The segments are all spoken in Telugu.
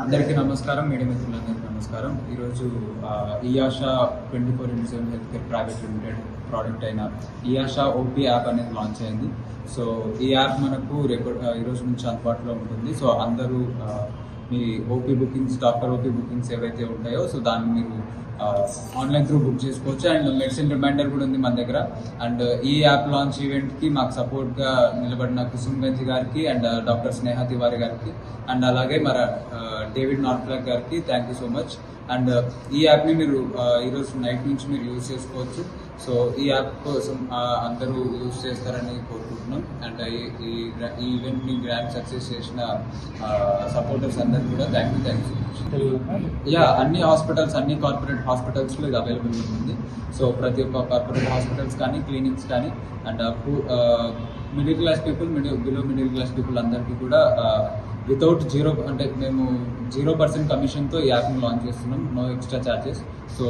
అందరికీ నమస్కారం, మీడియా మిత్రులందరికీ నమస్కారం. ఈరోజు eAsha 24/7 health care private limited product అయిన ఈఆశా ఓపీ యాప్ అనేది లాంచ్ అయింది. సో ఈ యాప్ మనకు ఈరోజు నుంచి అందుబాటులో ఉంటుంది. సో అందరూ మీ OP bookings, doctor OP bookings ఏవైతే ఉంటాయో సో దాన్ని మీరు ఆన్లైన్ త్రూ బుక్ చేసుకోవచ్చు. అండ్ మెడిసిన్ రిమైండర్ కూడా ఉంది మన దగ్గర. అండ్ ఈ యాప్ లాంచ్ ఈవెంట్కి మాకు సపోర్ట్గా నిలబడిన కుసుమ్ గంజి గారికి అండ్ డాక్టర్ స్నేహ తివారి గారికి అండ్ అలాగే మన డేవిడ్ నార్ఫ్లాక్ గారికి thank you so much. And ఈ యాప్ని మీరు ఈరోజు నైట్ నుంచి మీరు యూజ్ చేసుకోవచ్చు. సో ఈ యాప్ కోసం అందరూ యూజ్ చేస్తారని కోరుకుంటున్నాం. అండ్ ఈ ఈవెంట్ని గ్రాండ్ సక్సెస్ చేసిన సపోర్టర్స్ అందరికీ కూడా థ్యాంక్ యూ సో మచ్. అన్ని హాస్పిటల్స్, అన్ని కార్పొరేట్ హాస్పిటల్స్లో ఇది అవైలబుల్ ఉంటుంది. సో ప్రతి ఒక్క కార్పొరేట్ హాస్పిటల్స్ కానీ, క్లినిక్స్ కానీ and middle class people, below middle class people అందరికీ కూడా వితౌట్ మేము 0% కమిషన్తో ఈ యాప్ని లాంచ్ చేస్తున్నాం. No extra charges. So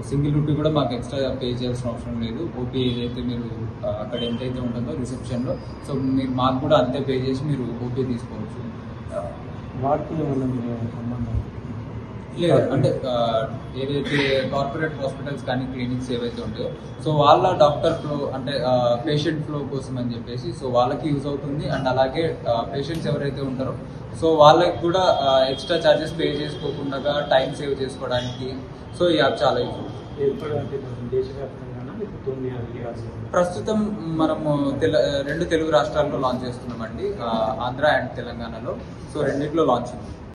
single rupee కూడా మాకు ఎక్స్ట్రా పే చేయాల్సిన అవసరం లేదు. ఓపీ ఏదైతే మీరు అక్కడ ఎంతైతే ఉంటుందో రిసెప్షన్లో, సో మీరు మాకు కూడా అంతే పే చేసి మీరు ఓపీ తీసుకోవచ్చు. లేదు అంటే ఏదైతే కార్పొరేట్ హాస్పిటల్స్ కానీ, క్లినిక్స్ ఏవైతే ఉంటాయో సో వాళ్ళ డాక్టర్ ఫ్లో అంటే పేషెంట్ ఫ్లో కోసం అని చెప్పేసి సో వాళ్ళకి యూజ్ అవుతుంది. అండ్ అలాగే పేషెంట్స్ ఎవరైతే ఉంటారో సో వాళ్ళకి కూడా ఎక్స్ట్రా ఛార్జెస్ పే చేసుకోకుండా టైం సేవ్ చేసుకోవడానికి సో ఈ యాప్ చాలా యూజ్ అవుతుంది. ప్రస్తుతం మనము 2 తెలుగు రాష్ట్రాల్లో లాంచ్ చేస్తున్నామండి, ఆంధ్ర అండ్ తెలంగాణలో. సో రెండిట్లో లాంచ్ ఉంది.